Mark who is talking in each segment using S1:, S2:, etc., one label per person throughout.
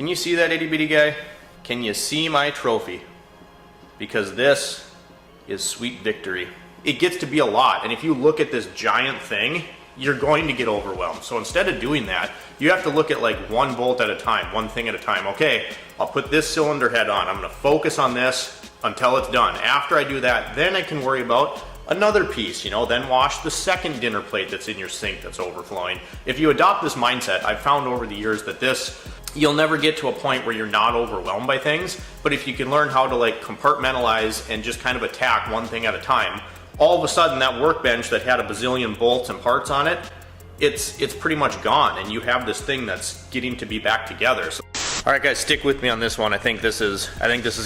S1: Can you see that itty bitty guy? Can you see my trophy? Because this is sweet victory. It gets to be a lot, and if you look at this giant thing, you're going to get overwhelmed. So instead of doing that, you have to look at like one bolt at a time, one thing at a time. Okay, I'll put this cylinder head on. I'm gonna focus on this until it's done. After I do that, then I can worry about another piece, then wash the second dinner plate that's in your sink that's overflowing. If you adopt this mindset, I've found over the years that you'll never get to a point where you're not overwhelmed by things, but if you can learn how to like compartmentalize and just kind of attack one thing at a time, all of a sudden that workbench that had a bazillion bolts and parts on it, it's pretty much gone, and you have this thing that's getting to be back together. So, all right guys, stick with me on this one. I think this is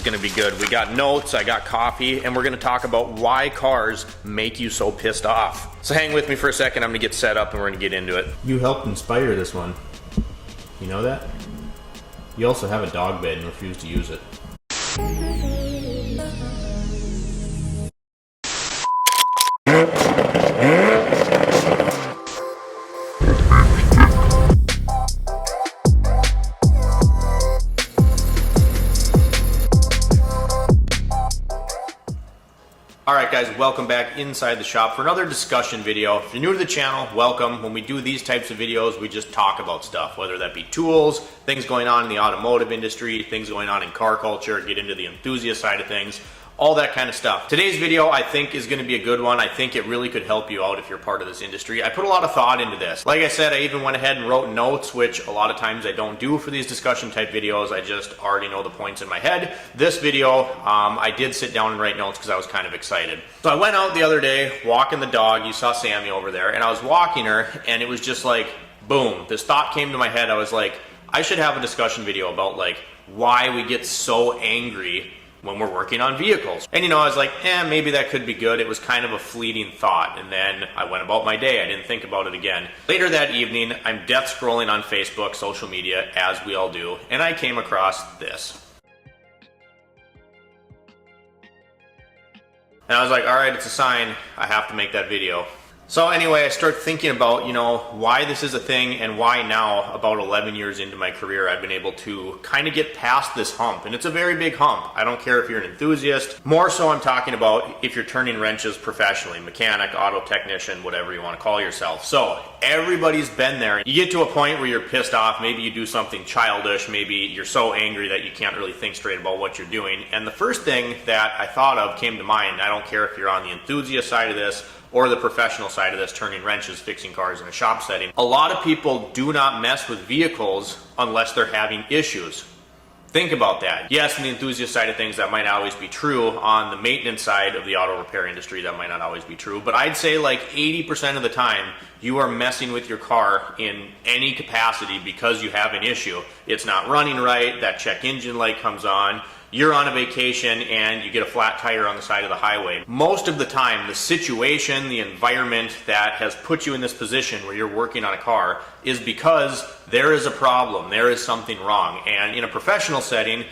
S1: gonna be good. We got notes, I got coffee, and we're gonna talk about why cars make you so pissed off. So hang with me for a second, I'm gonna get set up and we're gonna get into it. You helped inspire this one. You know that? You also have a dog bed and refuse to use it. Alright guys, welcome back inside the shop for another discussion video. If you're new to the channel, welcome. When we do these types of videos, we just talk about stuff, whether that be tools, things going on in the automotive industry, things going on in car culture, get into the enthusiast side of things, all that kind of stuff. Today's video I think is going to be a good one. I think it really could help you out if you're part of this industry. I put a lot of thought into this. Like I said, I even went ahead and wrote notes, which a lot of times I don't do for these discussion type videos. I just already know the points in my head. This video, I did sit down and write notes because I was kind of excited. So I went out the other day walking the dog. You saw Sammy over there, and I was walking her, and it was just like, boom, this thought came to my head. I was like, I should have a discussion video about like why we get so angry when we're working on vehicles. And I was like, maybe that could be good. It was kind of a fleeting thought, and then I went about my day. I didn't think about it again. Later that evening, I'm death scrolling on Facebook, social media, as we all do, and I came across this. And I was like, all right, it's a sign. I have to make that video. So anyway, I start thinking about, why this is a thing and why now, about 11 years into my career, I've been able to kind of get past this hump. And it's a very big hump. I don't care if you're an enthusiast. More so I'm talking about if you're turning wrenches professionally, mechanic, auto technician, whatever you want to call yourself. So everybody's been there. You get to a point where you're pissed off. Maybe you do something childish. Maybe you're so angry that you can't really think straight about what you're doing. And the first thing that I thought of came to mind. I don't care if you're on the enthusiast side of this or the professional side of this, turning wrenches, fixing cars in a shop setting. A lot of people do not mess with vehicles unless they're having issues. Think about that. Yes, in the enthusiast side of things, that might not always be true. On the maintenance side of the auto repair industry, that might not always be true. But I'd say like 80% of the time, you are messing with your car in any capacity because you have an issue. It's not running right, that check engine light comes on, you're on a vacation and you get a flat tire on the side of the highway. Most of the time, the situation, the environment that has put you in this position where you're working on a car is because there is a problem, there is something wrong. And in a professional setting,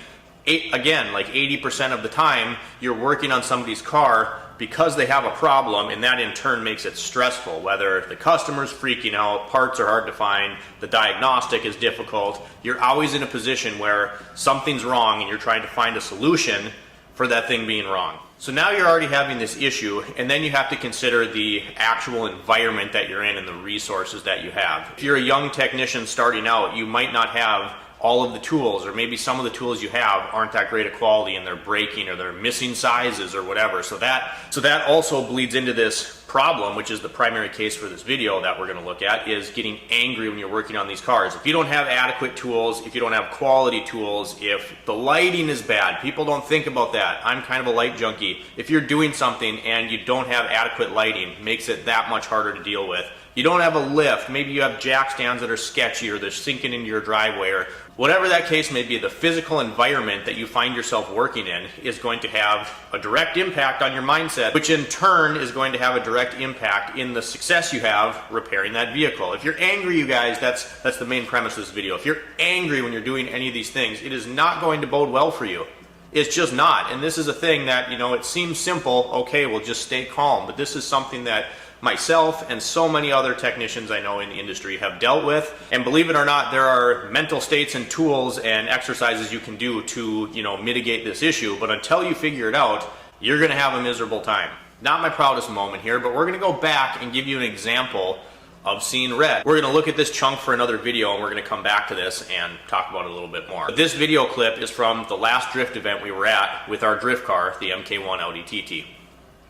S1: again, like 80% of the time, you're working on somebody's car because they have a problem, and that in turn makes it stressful, whether the customer's freaking out, parts are hard to find, the diagnostic is difficult. You're always in a position where something's wrong and you're trying to find a solution for that thing being wrong. So now you're already having this issue, and then you have to consider the actual environment that you're in and the resources that you have. If you're a young technician starting out, you might not have all of the tools, or maybe some of the tools you have aren't that great of quality and they're breaking or they're missing sizes or whatever. So that also bleeds into this problem, which is the primary case for this video that we're going to look at, is getting angry when you're working on these cars. If you don't have adequate tools, if you don't have quality tools, if the lighting is bad, people don't think about that. I'm kind of a light junkie. If you're doing something and you don't have adequate lighting, it makes it that much harder to deal with. You don't have a lift, maybe you have jack stands that are sketchy or they're sinking into your driveway, or whatever that case may be, the physical environment that you find yourself working in is going to have a direct impact on your mindset, which in turn is going to have a direct impact in the success you have repairing that vehicle. If you're angry, you guys, that's the main premise of this video. If you're angry when you're doing any of these things, it is not going to bode well for you. It's just not. And this is a thing that, it seems simple, okay, well just stay calm, but this is something that myself and so many other technicians I know in the industry have dealt with. And believe it or not, there are mental states and tools and exercises you can do to, mitigate this issue. But until you figure it out, you're gonna have a miserable time. Not my proudest moment here, but we're gonna go back and give you an example of seeing red. We're gonna look at this chunk for another video, and we're gonna come back to this and talk about it a little bit more. But this video clip is from the last drift event we were at with our drift car, the MK1 Audi TT.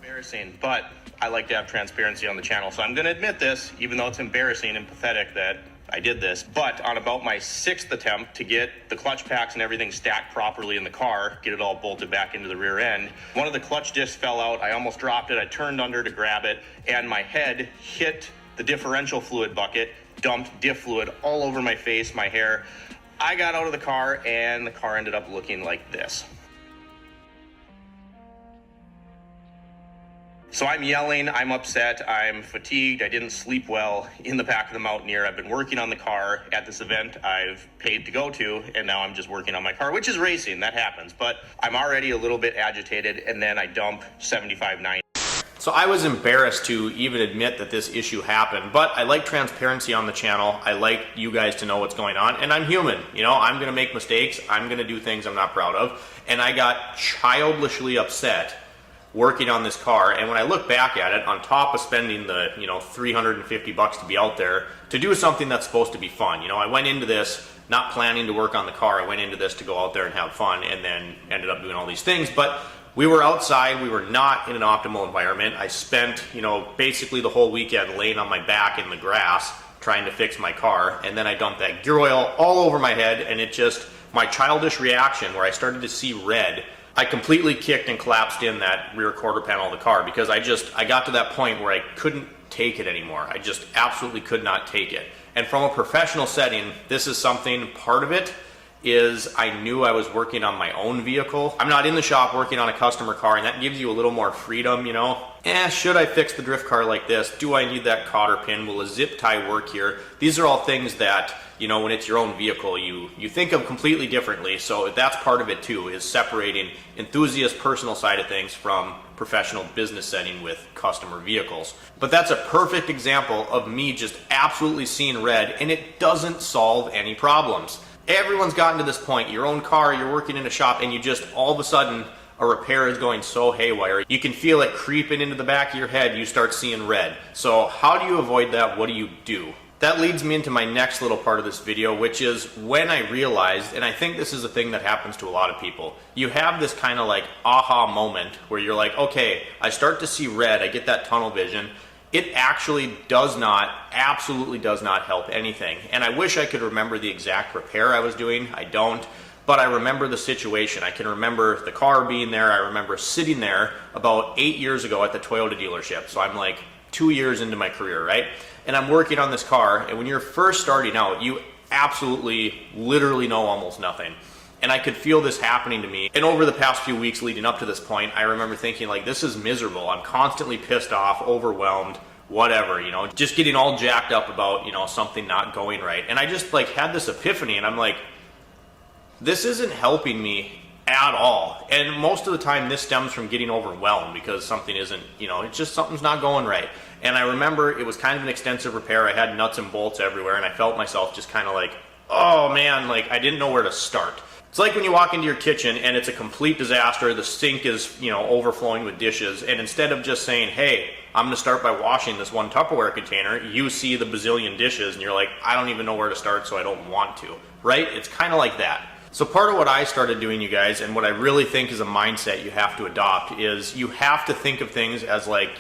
S1: Embarrassing, but I like to have transparency on the channel, so I'm gonna admit this, even though it's embarrassing and pathetic that I did this. But on about my 6th attempt to get the clutch packs and everything stacked properly in the car, get it all bolted back into the rear end, one of the clutch discs fell out. I almost dropped it. I turned under to grab it, and my head hit the differential fluid bucket, dumped diff fluid all over my face, my hair. I got out of the car, and the car ended up looking like this. So I'm yelling, I'm upset, I'm fatigued, I didn't sleep well in the back of the Mountaineer. I've been working on the car at this event I've paid to go to, and now I'm just working on my car, which is racing, that happens. But I'm already a little bit agitated, and then I dump 75/90. So I was embarrassed to even admit that this issue happened, but I like transparency on the channel. I like you guys to know what's going on, and I'm human. I'm gonna make mistakes. I'm gonna do things I'm not proud of, and I got childishly upset working on this car. And when I look back at it, on top of spending the $350 to be out there to do something that's supposed to be fun, I went into this not planning to work on the car. I went into this to go out there and have fun, and then ended up doing all these things. But we were outside, we were not in an optimal environment. I spent, basically the whole weekend laying on my back in the grass trying to fix my car, and then I dumped that gear oil all over my head, and it just, my childish reaction where I started to see red, I completely kicked and collapsed in that rear quarter panel of the car, because I got to that point where I couldn't take it anymore. I just absolutely could not take it. And from a professional setting, this is something, part of it is I knew I was working on my own vehicle. I'm not in the shop working on a customer car, and that gives you a little more freedom, should I fix the drift car like this? Do I need that cotter pin? Will a zip tie work here? These are all things that, when it's your own vehicle, you think of completely differently. So that's part of it too, is separating enthusiast personal side of things from professional business setting with customer vehicles. But that's a perfect example of me just absolutely seeing red, and it doesn't solve any problems. Everyone's gotten to this point. Your own car, you're working in a shop, and you just all of a sudden a repair is going so haywire. You can feel it creeping into the back of your head. You start seeing red. So how do you avoid that? What do you do? That leads me into my next little part of this video, which is when I realized, and I think this is a thing that happens to a lot of people, you have this kind of like aha moment where you're like, okay, I start to see red, I get that tunnel vision. It actually absolutely does not help anything. And I wish I could remember the exact repair I was doing. I don't, but I remember the situation. I can remember the car being there. I remember sitting there about 8 years ago at the Toyota dealership. So I'm like 2 years into my career, right? And I'm working on this car, and when you're first starting out, you absolutely, literally know almost nothing. And I could feel this happening to me. And over the past few weeks leading up to this point, I remember thinking like, this is miserable. I'm constantly pissed off, overwhelmed, whatever, just getting all jacked up about, something not going right. And I just like had this epiphany, and I'm like, this isn't helping me at all. And most of the time this stems from getting overwhelmed because something isn't, it's just something's not going right. And I remember it was kind of an extensive repair. I had nuts and bolts everywhere, and I felt myself just kind of like, oh man, like I didn't know where to start. It's like when you walk into your kitchen and it's a complete disaster. The sink is, overflowing with dishes. And instead of just saying, hey, I'm going to start by washing this one Tupperware container, you see the bazillion dishes and you're like, I don't even know where to start, so I don't want to, right? It's kind of like that. So part of what I started doing, you guys, and what I really think is a mindset you have to adopt is you have to think of things as like,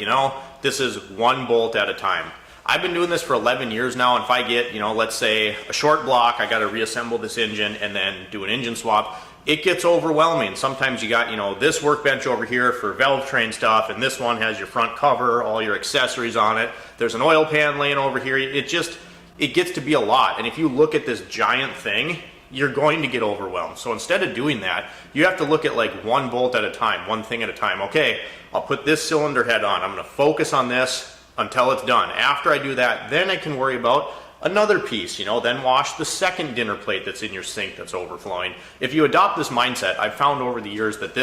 S1: this is one bolt at a time. I've been doing this for 11 years now, and if I get, let's say a short block, I got to reassemble this engine and then do an engine swap, it gets overwhelming. Sometimes you got, this workbench over here for valve train stuff, and this one has your front cover, all your accessories on it. There's an oil pan laying over here. It gets to be a lot. And if you look at this giant thing, you're going to get overwhelmed. So instead of doing that, you have to look at like one bolt at a time, one thing at a time. Okay, I'll put this cylinder head on. I'm going to focus on this until it's done. After I do that, then I can worry about another piece, then wash the second dinner plate that's in your sink that's overflowing. If you adopt this mindset, I've found over the years that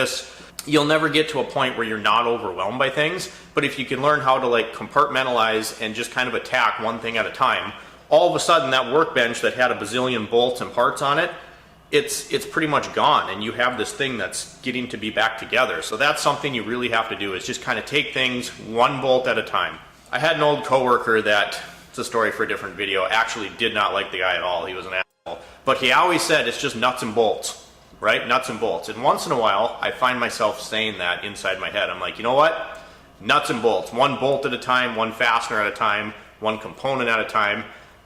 S1: you'll never get to a point where you're not overwhelmed by things, but if you can learn how to like compartmentalize and just kind of attack one thing at a time, all of a sudden that workbench that had a bazillion bolts and parts on it, it's pretty much gone, and you have this thing that's getting to be back together. So that's something you really have to do, is just kind of take things one bolt at a time. I had an old coworker that, it's a story for a different video, actually did not like the guy at all. He was an asshole. But he always said it's just nuts and bolts, right? Nuts and bolts. And once in a while, I find myself saying that inside my head. I'm like, you know what? Nuts and bolts. One bolt at a time, one fastener at a time, one component at a time,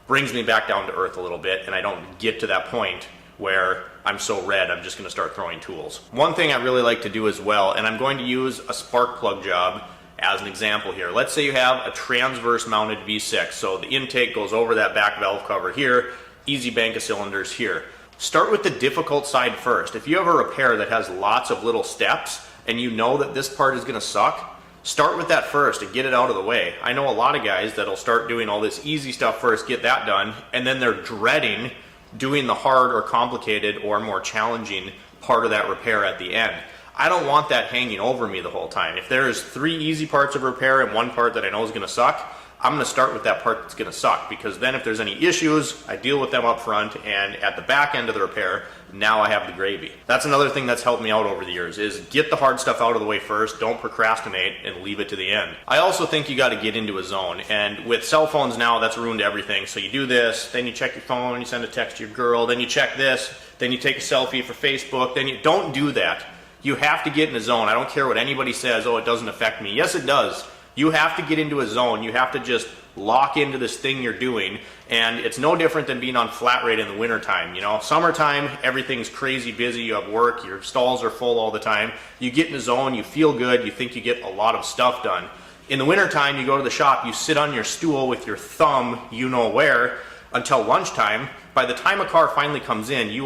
S1: brings me back down to earth a little bit, and I don't get to that point where I'm so red I'm just going to start throwing tools. One thing I really like to do as well, and I'm going to use a spark plug job as an example here. Let's say you have a transverse mounted V6, so the intake goes over that back valve cover here, easy bank of cylinders here. Start with the difficult side first. If you have a repair that has lots of little steps and you know that this part is going to suck, start with that first and get it out of the way. I know a lot of guys that'll start doing all this easy stuff first, get that done, and then they're dreading doing the hard or complicated or more challenging part of that repair at the end. I don't want that hanging over me the whole time. If there's 3 easy parts of repair and one part that I know is going to suck, I'm going to start with that part that's going to suck, because then if there's any issues, I deal with them up front, and at the back end of the repair, now I have the gravy. That's another thing that's helped me out over the years, is get the hard stuff out of the way first, don't procrastinate, and leave it to the end. I also think you got to get into a zone, and with cell phones now, that's ruined everything. So you do this, then you check your phone, you send a text to your girl, then you check this, then you take a selfie for Facebook, then you don't do that. You have to get in a zone. I don't care what anybody says, oh, it doesn't affect me. Yes, it does. You have to get into a zone. You have to just lock into this thing you're doing, and it's no different than being on flat rate in the wintertime. Summertime, everything's crazy busy, you have work, your stalls are full all the time. You get in a zone, you feel good, you think you get a lot of stuff done. In the wintertime, you go to the shop, you sit on your stool with your thumb, you know where, until lunchtime. By the time a car finally comes in, you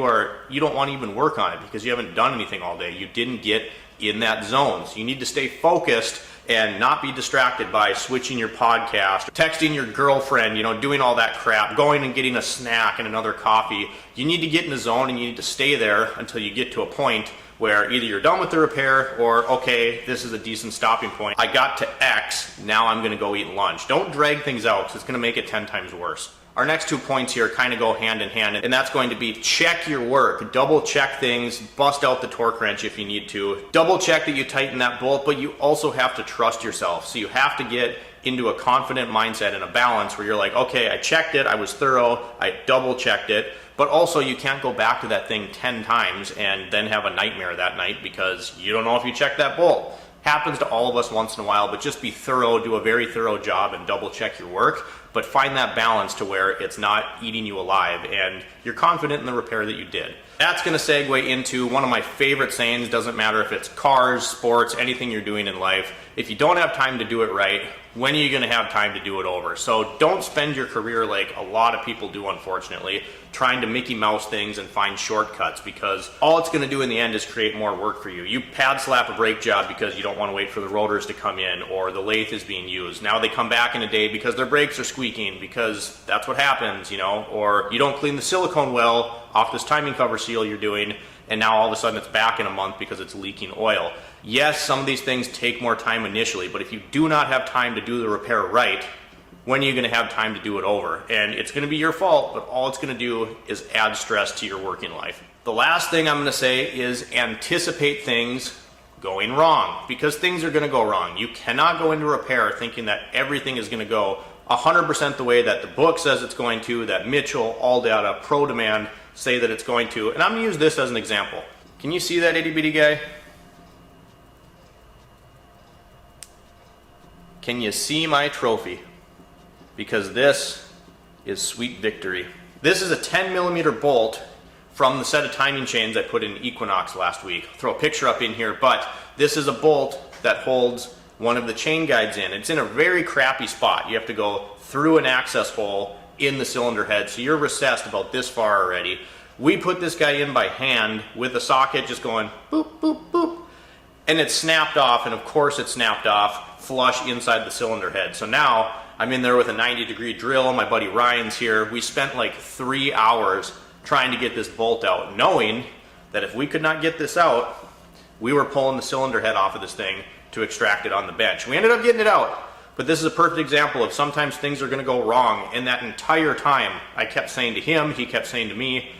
S1: don't want to even work on it because you haven't done anything all day. You didn't get in that zone. So you need to stay focused and not be distracted by switching your podcast, texting your girlfriend, doing all that crap, going and getting a snack and another coffee. You need to get in the zone, and you need to stay there until you get to a point where either you're done with the repair or, okay, this is a decent stopping point. I got to X, now I'm going to go eat lunch. Don't drag things out because it's going to make it 10 times worse. Our next 2 points here kind of go hand in hand, and that's going to be check your work. Double check things, bust out the torque wrench if you need to. Double check that you tighten that bolt, but you also have to trust yourself. So you have to get into a confident mindset and a balance where you're like, okay, I checked it, I was thorough, I double checked it, but also you can't go back to that thing 10 times and then have a nightmare that night because you don't know if you checked that bolt. Happens to all of us once in a while, but just be thorough, do a very thorough job, and double check your work. But find that balance to where it's not eating you alive and you're confident in the repair that you did. That's going to segue into one of my favorite sayings. Doesn't matter if it's cars, sports, anything you're doing in life. If you don't have time to do it right, when are you going to have time to do it over? So don't spend your career like a lot of people do, unfortunately, trying to Mickey Mouse things and find shortcuts, because all it's going to do in the end is create more work for you. You pad slap a brake job because you don't want to wait for the rotors to come in, or the lathe is being used. Now they come back in a day because their brakes are squeaking, because that's what happens, or you don't clean the silicone well off this timing cover seal you're doing, and now all of a sudden it's back in a month because it's leaking oil. Yes, some of these things take more time initially, but if you do not have time to do the repair right, when are you going to have time to do it over? And it's going to be your fault, but all it's going to do is add stress to your working life. The last thing I'm going to say is anticipate things going wrong, because things are going to go wrong. You cannot go into repair thinking that everything is going to go 100% the way that the book says it's going to, that Mitchell, ALLDATA, ProDemand say that it's going to. And I'm going to use this as an example. Can you see that itty bitty guy? Can you see my trophy? Because this is sweet victory. This is a 10mm bolt from the set of timing chains I put in Equinox last week. I'll throw a picture up in here, but this is a bolt that holds one of the chain guides in. It's in a very crappy spot. You have to go through an access hole in the cylinder head, so you're recessed about this far already. We put this guy in by hand with the socket just going boop, boop, boop, and it snapped off, and of course it snapped off flush inside the cylinder head. So now I'm in there with a 90-degree drill. My buddy Ryan's here. We spent like 3 hours trying to get this bolt out, knowing that if we could not get this out, we were pulling the cylinder head off of this thing to extract it on the bench. We ended up getting it out, but this is a perfect example of sometimes things are going to go wrong. And that entire time, I kept saying to him, he kept saying to me,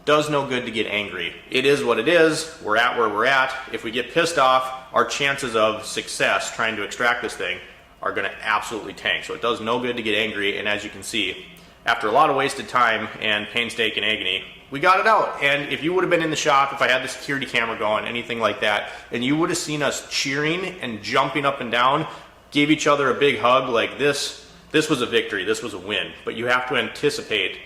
S1: does no good to get angry. It is what it is. We're at where we're at. If we get pissed off, our chances of success trying to extract this thing are going to absolutely tank. So it does no good to get angry. And as you can see, after a lot of wasted time and painstaking agony, we got it out. And if you would have been in the shop, if I had the security camera going, anything like that, and you would have seen us cheering and jumping up and down, gave each other a big hug like this was a victory, this was a win. But you have to anticipate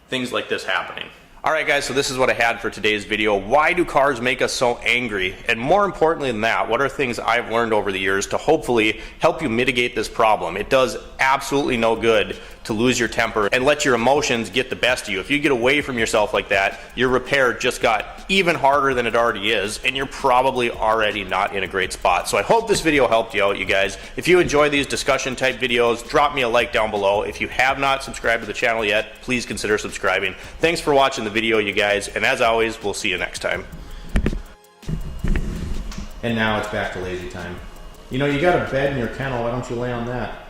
S1: things like this happening. Alright guys, so this is what I had for today's video. Why do cars make us so angry? And more importantly than that, what are things I've learned over the years to hopefully help you mitigate this problem? It does absolutely no good to lose your temper and let your emotions get the best of you. If you get away from yourself like that, your repair just got even harder than it already is, and you're probably already not in a great spot. So I hope this video helped you out, you guys. If you enjoy these discussion type videos, drop me a like down below. If you have not subscribed to the channel yet, please consider subscribing. Thanks for watching the video, you guys, and as always, we'll see you next time. And now it's back to lazy time. You know, you got a bed in your kennel, why don't you lay on that?